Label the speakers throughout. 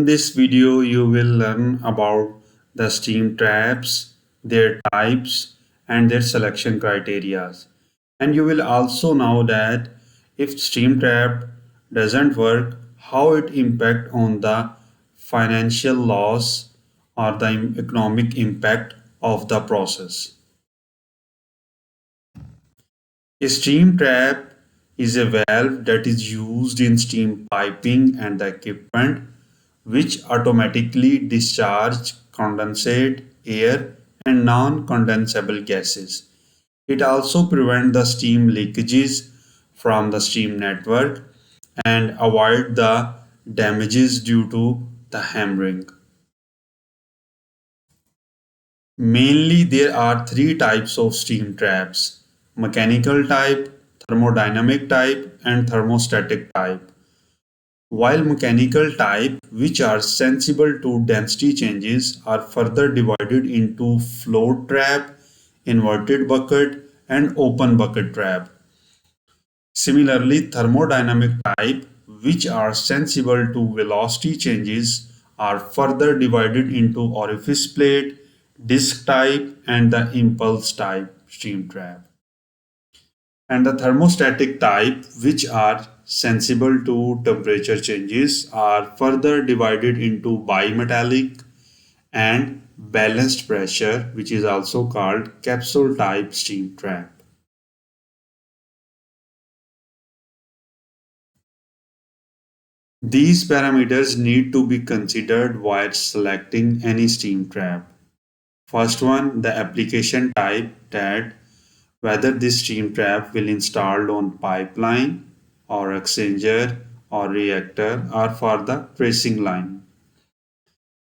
Speaker 1: this video, you will learn about the steam traps, their types, and their selection criteria. And you will also know that if steam trap doesn't work, how it impact on the financial loss or the economic impact of the process. A steam trap is a valve that is used in steam piping and the equipment which automatically discharge condensate, air, and non-condensable gases. It also prevents the steam leakages from the steam network and avoid the damages due to the hammering. Mainly, there are three types of steam traps: mechanical type, thermodynamic type, and thermostatic type. While mechanical type, which are sensible to density changes, are further divided into float trap, inverted bucket, and open bucket trap. Similarly, thermodynamic type, which are sensible to velocity changes, are further divided into orifice plate, disk type, and the impulse type steam trap. And the thermostatic type, which are sensible to temperature changes, are further divided into bimetallic and balanced pressure, which is also called capsule type steam trap. These parameters need to be considered while selecting any steam trap. First one, the application type, that whether this steam trap will installed on pipeline or exchanger or reactor or for the tracing line.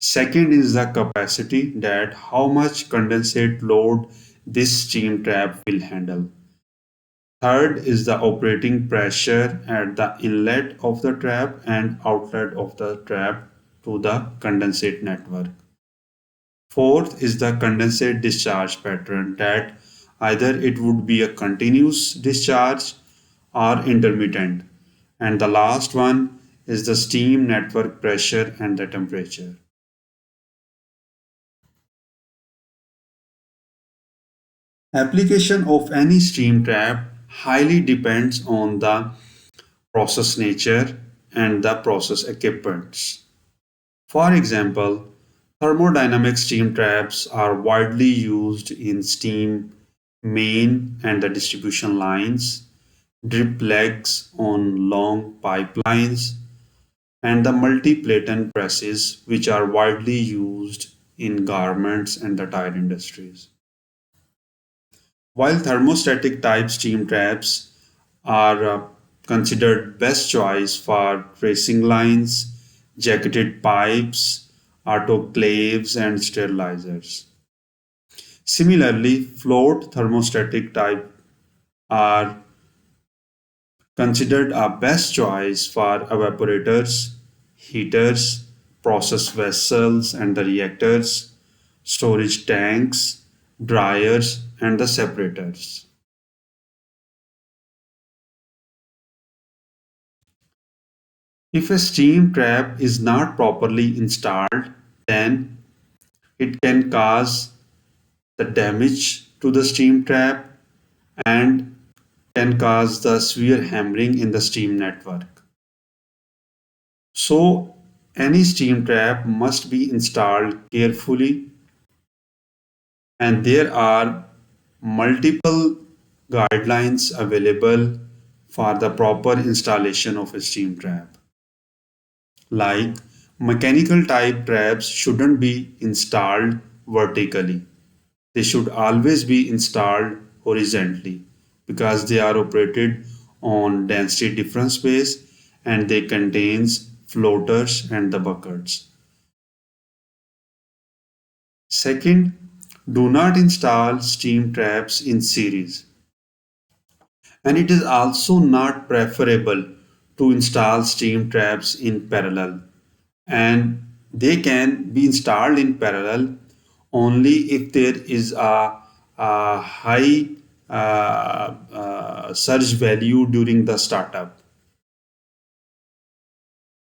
Speaker 1: Second is the capacity, that how much condensate load this steam trap will handle. Third is the operating pressure at the inlet of the trap and outlet of the trap to the condensate network. Fourth is the condensate discharge pattern, that either it would be a continuous discharge or intermittent. And the last one is the steam network pressure and the temperature. Application of any steam trap highly depends on the process nature and the process equipments. For example, thermodynamic steam traps are widely used in steam main and the distribution lines, drip legs on long pipelines, and the multi-platen presses, which are widely used in garments and the tire industries. While thermostatic type steam traps are considered best choice for tracing lines, jacketed pipes, autoclaves, and sterilizers. Similarly, float thermostatic type are considered a best choice for evaporators, heaters, process vessels and the reactors, storage tanks, dryers, and the separators. If a steam trap is not properly installed, then it can cause the damage to the steam trap and can cause the severe hammering in the steam network. So, any steam trap must be installed carefully, and there are multiple guidelines available for the proper installation of a steam trap. Like, mechanical type traps shouldn't be installed vertically. They should always be installed horizontally because they are operated on density difference base and they contains floaters and the buckets. Second, do not install steam traps in series. And it is also not preferable to install steam traps in parallel, and they can be installed in parallel only if there is a high surge value during the startup.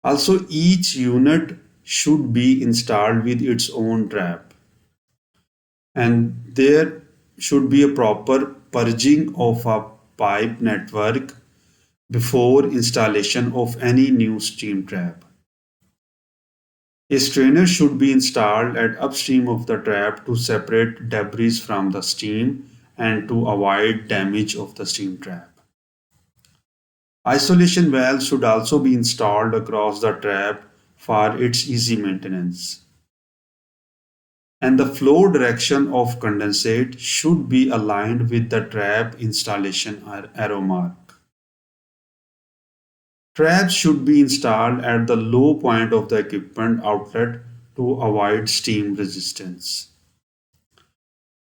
Speaker 1: Also, each unit should be installed with its own trap, and there should be a proper purging of a pipe network before installation of any new steam trap. A strainer should be installed at upstream of the trap to separate debris from the steam and to avoid damage of the steam trap. Isolation valves should also be installed across the trap for its easy maintenance. And the flow direction of condensate should be aligned with the trap installation arrow mark. Traps should be installed at the low point of the equipment outlet to avoid steam resistance.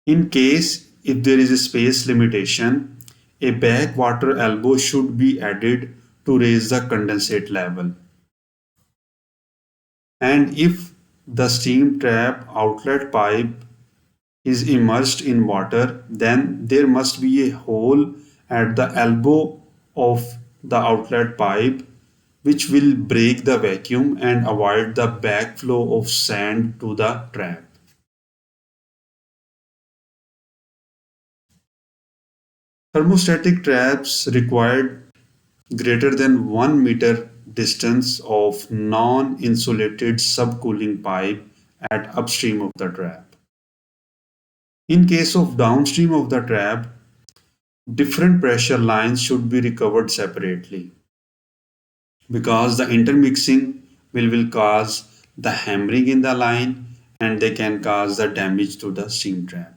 Speaker 1: In case if there is a space limitation, a backwater elbow should be added to raise the condensate level. And if the steam trap outlet pipe is immersed in water, then there must be a hole at the elbow of the outlet pipe which will break the vacuum and avoid the backflow of sand to the trap. Thermostatic traps required greater than 1 meter distance of non-insulated subcooling pipe at upstream of the trap. In case of downstream of the trap, different pressure lines should be recovered separately because the intermixing will cause the hammering in the line and they can cause the damage to the steam trap.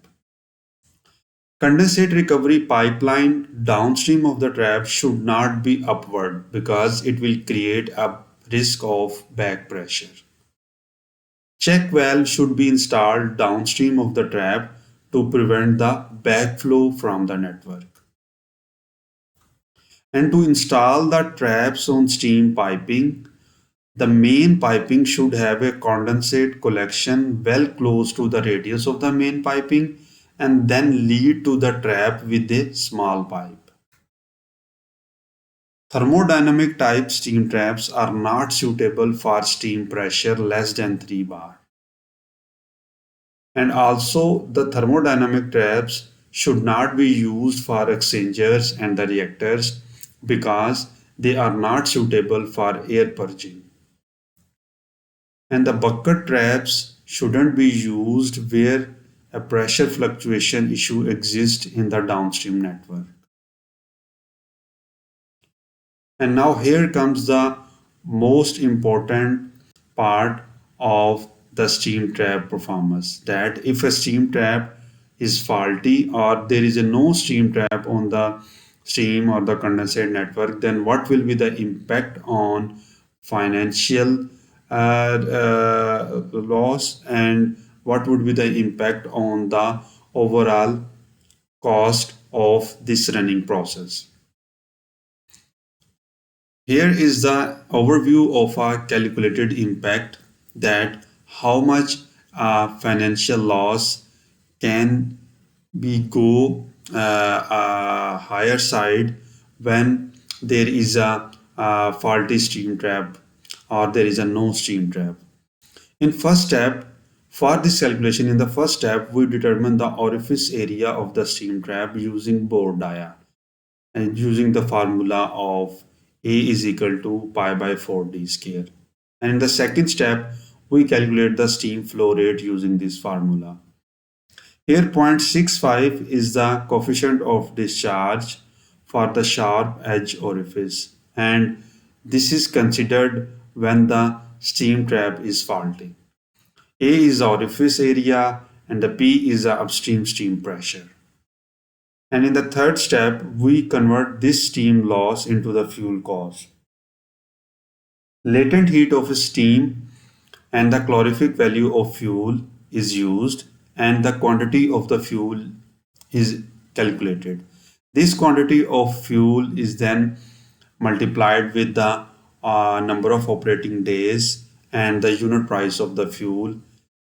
Speaker 1: Condensate recovery pipeline downstream of the trap should not be upward because it will create a risk of back pressure. Check valve should be installed downstream of the trap to prevent the backflow from the network. And to install the traps on steam piping, the main piping should have a condensate collection well close to the radius of the main piping and then lead to the trap with a small pipe. Thermodynamic type steam traps are not suitable for steam pressure less than 3 bar. And also the thermodynamic traps should not be used for exchangers and the reactors because they are not suitable for air purging. And the bucket traps shouldn't be used where a pressure fluctuation issue exists in the downstream network. And now here comes the most important part of the steam trap performance, that if a steam trap is faulty or there is a no steam trap on the steam or the condensate network, then what will be the impact on financial loss and what would be the impact on the overall cost of this running process. Here is the overview of a calculated impact, that how much financial loss can be go higher side when there is a faulty steam trap or there is a no steam trap. In first step, for this calculation, in the first step, we determine the orifice area of the steam trap using Bohr diagram and using the formula of A is equal to pi by 4d square. And in the second step, we calculate the steam flow rate using this formula. Here 0.65 is the coefficient of discharge for the sharp edge orifice, and this is considered when the steam trap is faulty. A is the orifice area and the P is the upstream steam pressure. And in the third step, we convert this steam loss into the fuel cost. Latent heat of steam and the calorific value of fuel is used and the quantity of the fuel is calculated. This quantity of fuel is then multiplied with the number of operating days and the unit price of the fuel,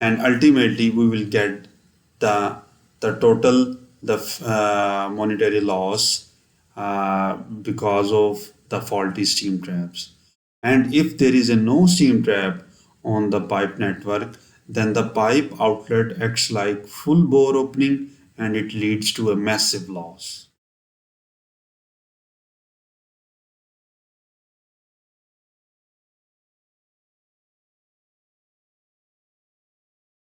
Speaker 1: and ultimately we will get the total monetary loss because of the faulty steam traps. And if there is a no steam trap on the pipe network, then the pipe outlet acts like full bore opening and it leads to a massive loss.